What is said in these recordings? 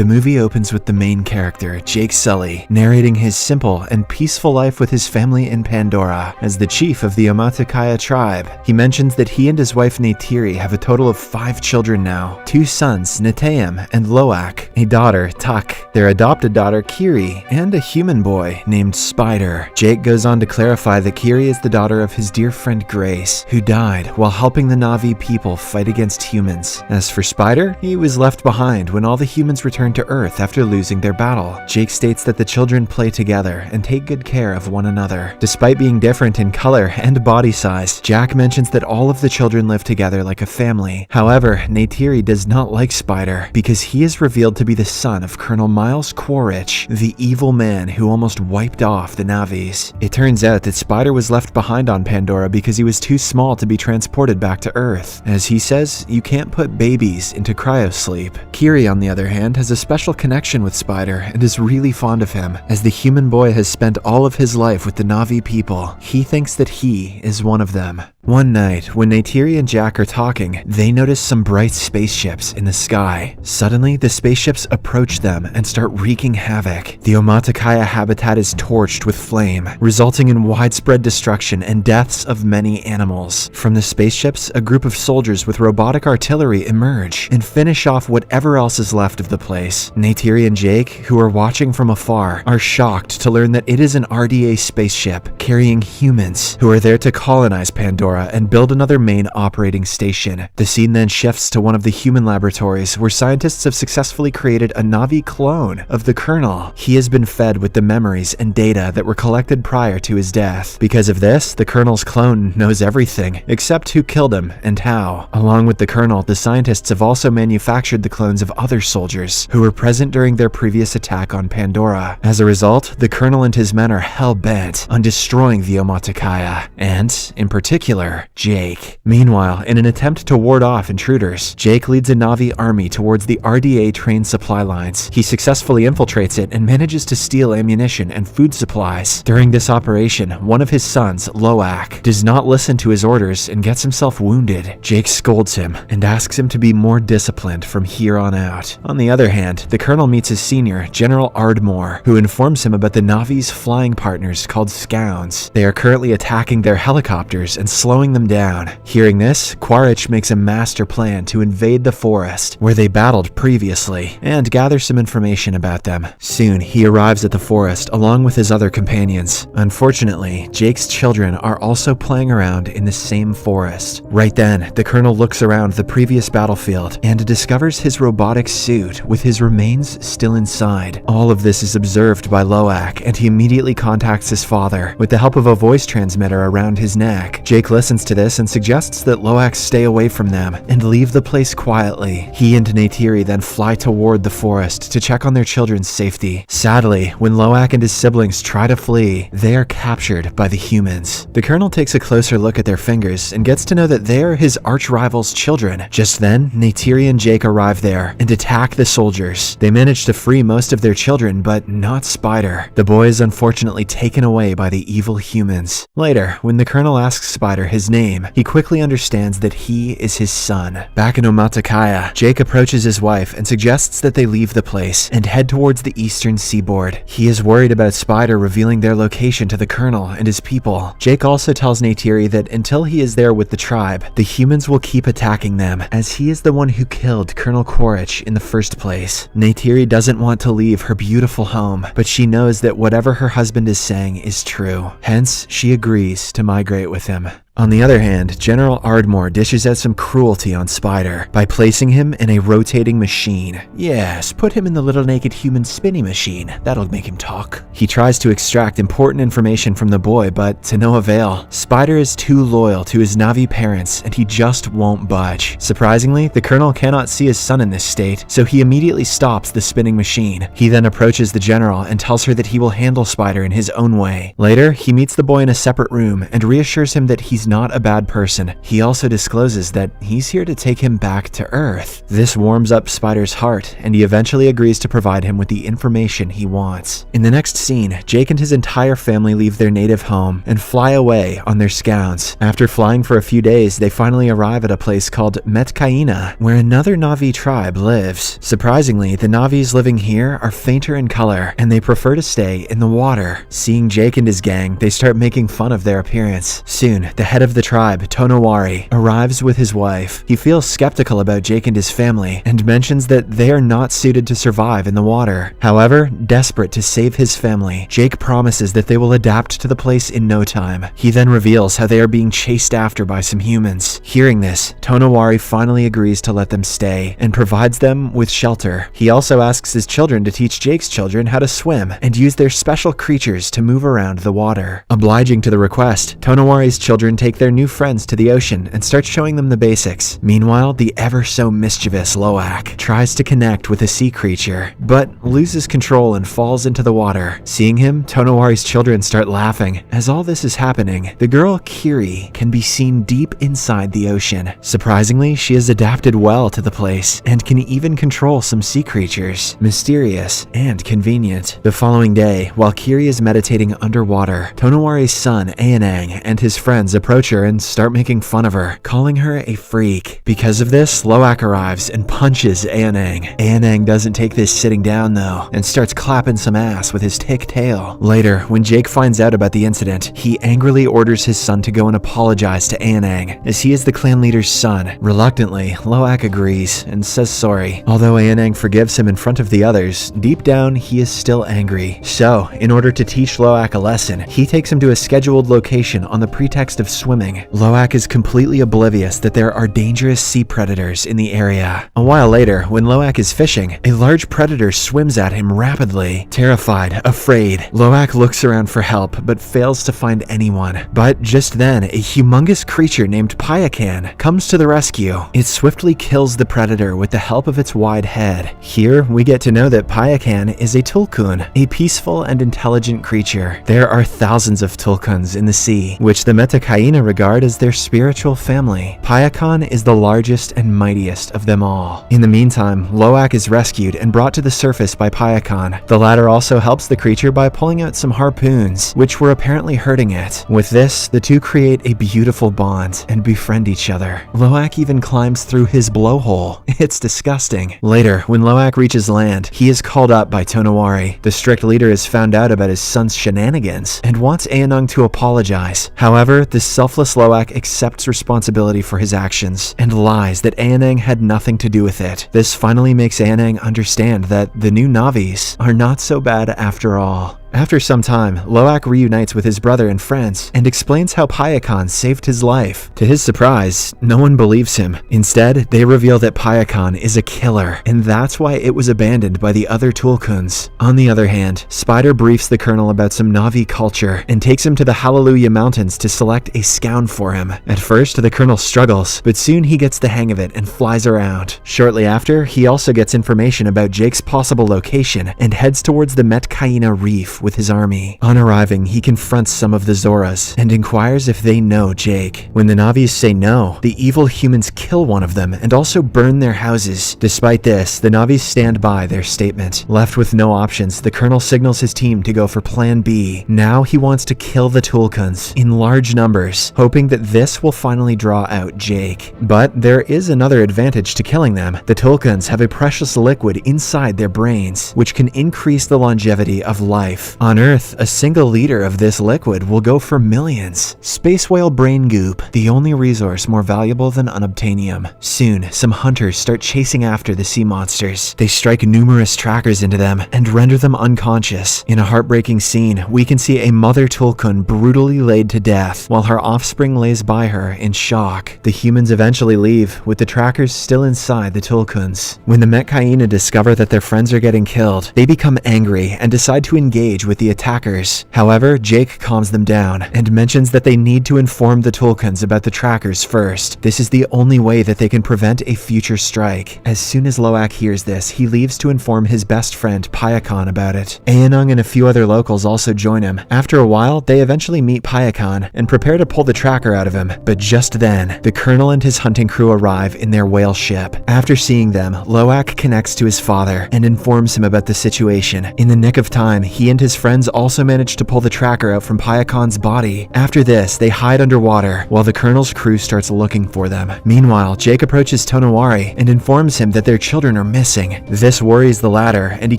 The movie opens with the main character, Jake Sully, narrating his simple and peaceful life with his family in Pandora. As the chief of the Avatar tribe, he mentions that he and his wife Neytiri have a total of 5 children now, 2 sons, Neteyam and Loak, a daughter, Tuk, their adopted daughter, Kiri, and a human boy named Spider. Jake goes on to clarify that Kiri is the daughter of his dear friend Grace, who died while helping the Na'vi people fight against humans. As for Spider, he was left behind when all the humans returned to Earth after losing their battle. Jake states that the children play together and take good care of one another. Despite being different in color and body size, Jack mentions that all of the children live together like a family. However, Neytiri does not like Spider because he is revealed to be the son of Colonel Miles Quaritch, the evil man who almost wiped off the Na'vis. It turns out that Spider was left behind on Pandora because he was too small to be transported back to Earth. As he says, you can't put babies into cryosleep. Kiri, on the other hand, has a special connection with Spider and is really fond of him. As the human boy has spent all of his life with the Na'vi people, he thinks that he is one of them. One night, when Neytiri and Jack are talking, they notice some bright spaceships in the sky. Suddenly, the spaceships approach them and start wreaking havoc. The Omaticaya habitat is torched with flame, resulting in widespread destruction and deaths of many animals. From the spaceships, a group of soldiers with robotic artillery emerge and finish off whatever else is left of the place. Neytiri and Jake, who are watching from afar, are shocked to learn that it is an RDA spaceship carrying humans who are there to colonize Pandora and build another main operating station. The scene then shifts to one of the human laboratories where scientists have successfully created a Na'vi clone of the Colonel. He has been fed with the memories and data that were collected prior to his death. Because of this, the Colonel's clone knows everything, except who killed him and how. Along with the Colonel, the scientists have also manufactured the clones of other soldiers who were present during their previous attack on Pandora. As a result, the Colonel and his men are hell-bent on destroying the Omaticaya, and, in particular, Jake. Meanwhile, in an attempt to ward off intruders, Jake leads a Na'vi army towards the RDA train supply lines. He successfully infiltrates it and manages to steal ammunition and food supplies. During this operation, one of his sons, Loak, does not listen to his orders and gets himself wounded. Jake scolds him and asks him to be more disciplined from here on out. On the other hand, the Colonel meets his senior, General Ardmore, who informs him about the Na'vi's flying partners called Scounds. They are currently attacking their helicopters and slowing them down. Hearing this, Quaritch makes a master plan to invade the forest where they battled previously and gather some information about them. Soon, he arrives at the forest along with his other companions. Unfortunately, Jake's children are also playing around in the same forest. Right then, the Colonel looks around the previous battlefield and discovers his robotic suit with his remains still inside. All of this is observed by Loak, and he immediately contacts his father with the help of a voice transmitter around his neck. Jake listens to this and suggests that Loak stay away from them and leave the place quietly. He and Neytiri then fly toward the forest to check on their children's safety. Sadly, when Loak and his siblings try to flee, they are captured by the humans. The Colonel takes a closer look at their fingers and gets to know that they are his arch-rival's children. Just then, Neytiri and Jake arrive there and attack the soldiers. They manage to free most of their children, but not Spider. The boy is unfortunately taken away by the evil humans. Later, when the Colonel asks Spider his name, he quickly understands that he is his son. Back in Omaticaya, Jake approaches his wife and suggests that they leave the place and head towards the eastern seaboard. He is worried about Spider revealing their location to the Colonel and his people. Jake also tells Neytiri that until he is there with the tribe, the humans will keep attacking them, as he is the one who killed Colonel Quaritch in the first place. Neytiri doesn't want to leave her beautiful home, but she knows that whatever her husband is saying is true. Hence, she agrees to migrate with him. On the other hand, General Ardmore dishes out some cruelty on Spider by placing him in a rotating machine. Yes, put him in the little naked human spinning machine. That'll make him talk. He tries to extract important information from the boy, but to no avail. Spider is too loyal to his Na'vi parents, and he just won't budge. Surprisingly, the Colonel cannot see his son in this state, so he immediately stops the spinning machine. He then approaches the General and tells her that he will handle Spider in his own way. Later, he meets the boy in a separate room and reassures him that he's not a bad person, he also discloses that he's here to take him back to Earth. This warms up Spider's heart, and he eventually agrees to provide him with the information he wants. In the next scene, Jake and his entire family leave their native home and fly away on their scouts. After flying for a few days, they finally arrive at a place called Metkaina, where another Na'vi tribe lives. Surprisingly, the Na'vis living here are fainter in color, and they prefer to stay in the water. Seeing Jake and his gang, they start making fun of their appearance. Soon, the head of the tribe, Tonowari, arrives with his wife. He feels skeptical about Jake and his family, and mentions that they are not suited to survive in the water. However, desperate to save his family, Jake promises that they will adapt to the place in no time. He then reveals how they are being chased after by some humans. Hearing this, Tonowari finally agrees to let them stay, and provides them with shelter. He also asks his children to teach Jake's children how to swim, and use their special creatures to move around the water. Obliging to the request, Tonowari's children take their new friends to the ocean and start showing them the basics. Meanwhile, the ever-so-mischievous Loak tries to connect with a sea creature, but loses control and falls into the water. Seeing him, Tonowari's children start laughing. As all this is happening, the girl Kiri can be seen deep inside the ocean. Surprisingly, she has adapted well to the place, and can even control some sea creatures. Mysterious and convenient. The following day, while Kiri is meditating underwater, Tonowari's son, Aonang, and his friends approach her and start making fun of her, calling her a freak. Because of this, Loak arrives and punches Aonang. Aonang doesn't take this sitting down though, and starts clapping some ass with his thick tail. Later, when Jake finds out about the incident, he angrily orders his son to go and apologize to Aonang, as he is the clan leader's son. Reluctantly, Loak agrees and says sorry. Although Aonang forgives him in front of the others, deep down he is still angry. So, in order to teach Loak a lesson, he takes him to a scheduled location on the pretext of swimming. Loak is completely oblivious that there are dangerous sea predators in the area. A while later, when Loak is fishing, a large predator swims at him rapidly. Terrified, afraid, Loak looks around for help but fails to find anyone. But just then, a humongous creature named Payakan comes to the rescue. It swiftly kills the predator with the help of its wide head. Here, we get to know that Payakan is a tulkun, a peaceful and intelligent creature. There are thousands of tulkuns in the sea, which the Metakaina regard as their spiritual family. Payakan is the largest and mightiest of them all. In the meantime, Loak is rescued and brought to the surface by Payakan. The latter also helps the creature by pulling out some harpoons, which were apparently hurting it. With this, the two create a beautiful bond and befriend each other. Loak even climbs through his blowhole. It's disgusting. Later, when Loak reaches land, he is called up by Tonowari. The strict leader has found out about his son's shenanigans and wants Aonang to apologize. However, the selfless Loak accepts responsibility for his actions and lies that Aonang had nothing to do with it. This finally makes Aonang understand that the new Na'vis are not so bad after all. After some time, Loak reunites with his brother and friends and explains how Payakan saved his life. To his surprise, no one believes him. Instead, they reveal that Payakan is a killer, and that's why it was abandoned by the other Tulkuns. On the other hand, Spider briefs the Colonel about some Na'vi culture and takes him to the Hallelujah Mountains to select a scound for him. At first, the Colonel struggles, but soon he gets the hang of it and flies around. Shortly after, he also gets information about Jake's possible location and heads towards the Metkaina Reef with his army. On arriving, he confronts some of the Zoras and inquires if they know Jake. When the Na'vis say no, the evil humans kill one of them and also burn their houses. Despite this, the Na'vis stand by their statement. Left with no options, the Colonel signals his team to go for Plan B. Now he wants to kill the Tulkuns in large numbers, hoping that this will finally draw out Jake. But there is another advantage to killing them. The Tulkuns have a precious liquid inside their brains, which can increase the longevity of life. On Earth, a single liter of this liquid will go for millions. Space whale brain goop, the only resource more valuable than unobtainium. Soon, some hunters start chasing after the sea monsters. They strike numerous trackers into them and render them unconscious. In a heartbreaking scene, we can see a mother Tulkun brutally laid to death, while her offspring lays by her in shock. The humans eventually leave, with the trackers still inside the Tulkuns. When the Metkaina discover that their friends are getting killed, they become angry and decide to engage engage with the attackers. However, Jake calms them down and mentions that they need to inform the Tulkuns about the trackers first. This is the only way that they can prevent a future strike. As soon as Loak hears this, he leaves to inform his best friend Payakan about it. Aonung and a few other locals also join him. After a while, they eventually meet Payakan and prepare to pull the tracker out of him. But just then, the colonel and his hunting crew arrive in their whale ship. After seeing them, Loak connects to his father and informs him about the situation. In the nick of time, he and his friends also manage to pull the tracker out from Payakan's body. After this, they hide underwater while the colonel's crew starts looking for them. Meanwhile, Jake approaches Tonowari and informs him that their children are missing. This worries the latter, and he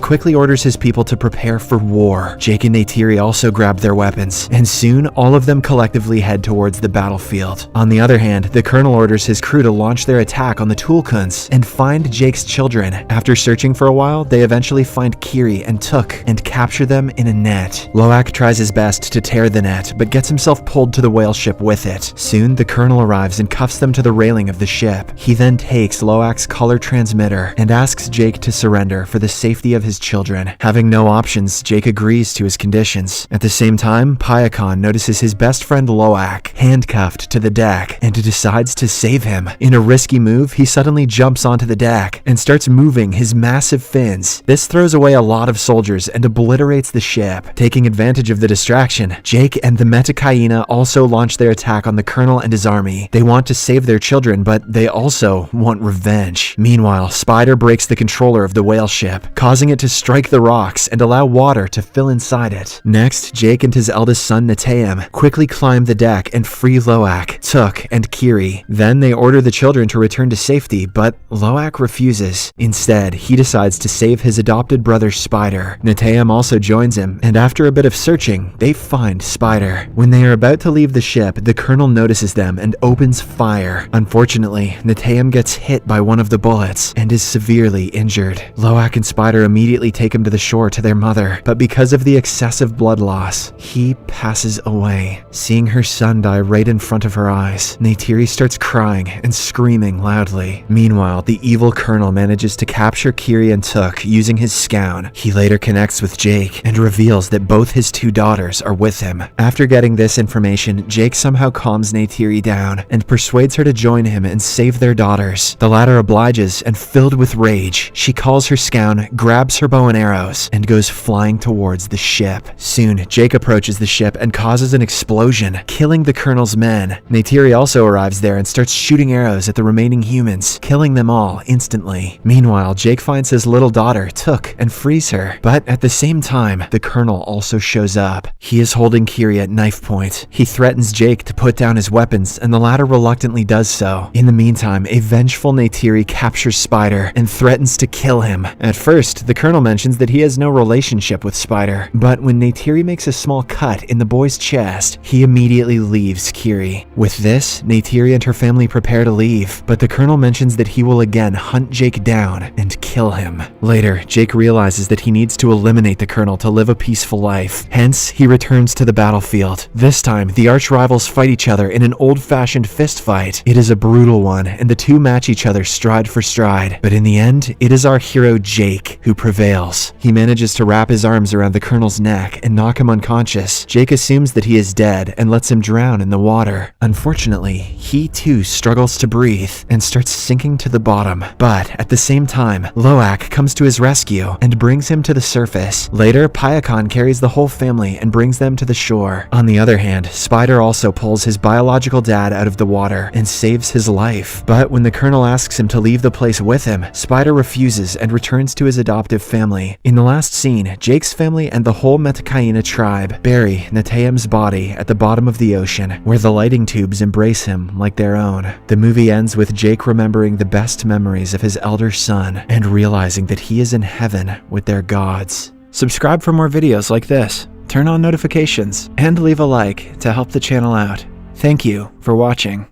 quickly orders his people to prepare for war. Jake and Neytiri also grab their weapons, and soon all of them collectively head towards the battlefield. On the other hand, the colonel orders his crew to launch their attack on the Tulkuns and find Jake's children. After searching for a while, they eventually find Kiri and Tuk and capture them in a net. Loak tries his best to tear the net, but gets himself pulled to the whale ship with it. Soon, the colonel arrives and cuffs them to the railing of the ship. He then takes Loak's color transmitter and asks Jake to surrender for the safety of his children. Having no options, Jake agrees to his conditions. At the same time, Payakan notices his best friend Loak handcuffed to the deck and decides to save him. In a risky move, he suddenly jumps onto the deck and starts moving his massive fins. This throws away a lot of soldiers and obliterates the ship. Taking advantage of the distraction, Jake and the Metakaina also launch their attack on the colonel and his army. They want to save their children, but they also want revenge. Meanwhile, Spider breaks the controller of the whale ship, causing it to strike the rocks and allow water to fill inside it. Next, Jake and his eldest son Neteyam quickly climb the deck and free Loak, Tuk, and Kiri. Then they order the children to return to safety, but Loak refuses. Instead, he decides to save his adopted brother Spider. Neteyam also joins him, and after a bit of searching, they find Spider. When they are about to leave the ship, the colonel notices them and opens fire. Unfortunately, Neteyam gets hit by one of the bullets and is severely injured. Loak and Spider immediately take him to the shore to their mother, but because of the excessive blood loss, he passes away. Seeing her son die right in front of her eyes, Neytiri starts crying and screaming loudly. Meanwhile, the evil colonel manages to capture Kiri and Tuk using his scown. He later connects with Jake and reveals that both his two daughters are with him. After getting this information, Jake somehow calms Neytiri down and persuades her to join him and save their daughters. The latter obliges, and filled with rage, she calls her scown, grabs her bow and arrows, and goes flying towards the ship. Soon, Jake approaches the ship and causes an explosion, killing the colonel's men. Neytiri also arrives there and starts shooting arrows at the remaining humans, killing them all instantly. Meanwhile, Jake finds his little daughter, Tuk, and frees her. But at the same time, the colonel also shows up. He is holding Kiri at knife point. He threatens Jake to put down his weapons, and the latter reluctantly does so. In the meantime, a vengeful Neytiri captures Spider and threatens to kill him. At first, the colonel mentions that he has no relationship with Spider, but when Neytiri makes a small cut in the boy's chest, he immediately leaves Kiri. With this, Neytiri and her family prepare to leave, but the colonel mentions that he will again hunt Jake down and kill him. Later, Jake realizes that he needs to eliminate the colonel to live a peaceful life. Hence, he returns to the battlefield. This time, the arch-rivals fight each other in an old-fashioned fist fight. It is a brutal one, and the two match each other stride for stride. But in the end, it is our hero Jake who prevails. He manages to wrap his arms around the colonel's neck and knock him unconscious. Jake assumes that he is dead and lets him drown in the water. Unfortunately, he too struggles to breathe and starts sinking to the bottom. But at the same time, Loak comes to his rescue and brings him to the surface. Later, Payakan carries the whole family and brings them to the shore. On the other hand, Spider also pulls his biological dad out of the water and saves his life. But when the colonel asks him to leave the place with him, Spider refuses and returns to his adoptive family. In the last scene, Jake's family and the whole Metakaina tribe bury Neteyam's body at the bottom of the ocean, where the lighting tubes embrace him like their own. The movie ends with Jake remembering the best memories of his elder son and realizing that he is in heaven with their gods. Subscribe for more videos like this, turn on notifications, and leave a like to help the channel out. Thank you for watching.